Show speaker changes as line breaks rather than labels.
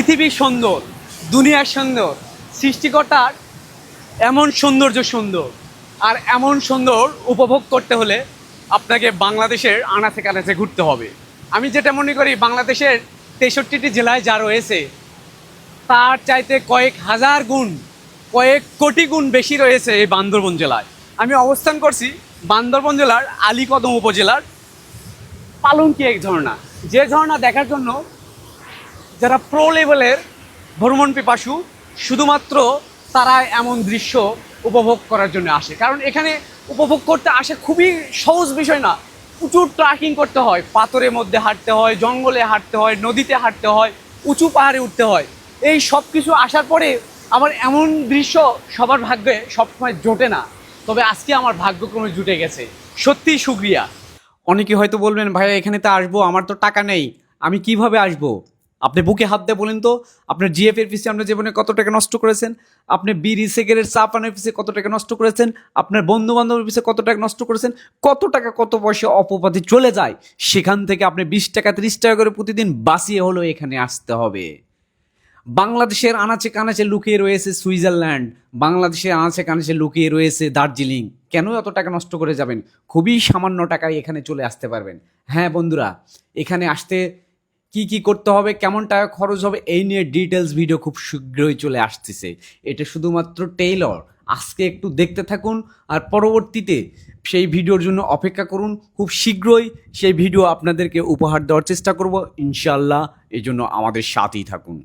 পৃথিবী সুন্দর, দুনিয়া সুন্দর, সৃষ্টিকর্তার এমন সৌন্দর্য সুন্দর। আর এমন সুন্দর উপভোগ করতে হলে আপনাকে বাংলাদেশের আনাচে কানাচে ঘুরতে হবে। আমি যেটা মনে করি, বাংলাদেশের 63টি জেলায় যা রয়েছে তার চাইতে কয়েক হাজার গুণ, কয়েক কোটি গুণ বেশি রয়েছে এই বান্দরবন জেলায়। আমি অবস্থান করছি বান্দরবন জেলার আলীকদম উপজেলার পালঙ্কি এক ঝর্ণা, যে ঝর্ণা দেখার জন্য যারা প্রো লেভেলের ভ্রমণ পিপাসু শুধুমাত্র তারা এমন দৃশ্য উপভোগ করার জন্য আসে। কারণ এখানে উপভোগ করতে আসে খুবই সহজ বিষয় না, প্রচুর ট্রেকিং করতে হয়, পাথরের মধ্যে হাঁটতে হয়, জঙ্গলে হাঁটতে হয়, নদীতে হাঁটতে হয়, উঁচু পাহাড়ে উঠতে হয়। এই সব কিছু আসার পরে আমার এমন দৃশ্য সবার ভাগ্যে সবসময় জোটে না, তবে আজকে আমার ভাগ্যক্রমে জুটে গেছে। সত্যিই শুকরিয়া। অনেকে হয়তো বলবেন, ভাইয়া এখানে তো আসবো, আমার তো টাকা নেই, আমি কিভাবে আসবো? আপনি বুকে হাত দিয়ে বলেন তো, আপনার জিএফ এর পিছিয়ে আপনার জীবনে কত টাকা নষ্ট করেছেন? আপনি বিড়ি সিগারেট চা পানের পিছিয়ে কত টাকা নষ্ট করেছেন? আপনার বন্ধু বান্ধবের পিছিয়ে কত টাকা নষ্ট করেছেন? কত টাকা কত পয়সা অপপথে চলে যায়, সেখান থেকে আপনি 20 টাকা 30 টাকা করে প্রতিদিন বাঁচিয়ে হলেও এখানে আসতে হবে। বাংলাদেশের আনাচে কানাচে লুকিয়ে রয়েছে সুইজারল্যান্ড, বাংলাদেশের আনাচে কানাচে লুকিয়ে রয়েছে দার্জিলিং। কেন এত টাকা নষ্ট করে যাবেন? খুবই সামান্য টাকায় এখানে চলে আসতে পারবেন। হ্যাঁ বন্ধুরা, এখানে আসতে কি কি করতে হবে, কেমন টাকা খরচ হবে, এই নিয়ে ডিটেলস ভিডিও খুব শীঘ্রই চলে আসতেছে। এটা শুধুমাত্র টেইলর। আজকে একটু দেখতে থাকুন, আর পরবর্তীতে সেই ভিডিওর জন্য অপেক্ষা করুন। খুব শীঘ্রই সেই ভিডিও আপনাদেরকে উপহার দেওয়ার চেষ্টা করব ইনশাল্লাহ। এই জন্য আমাদের সাথেই থাকুন।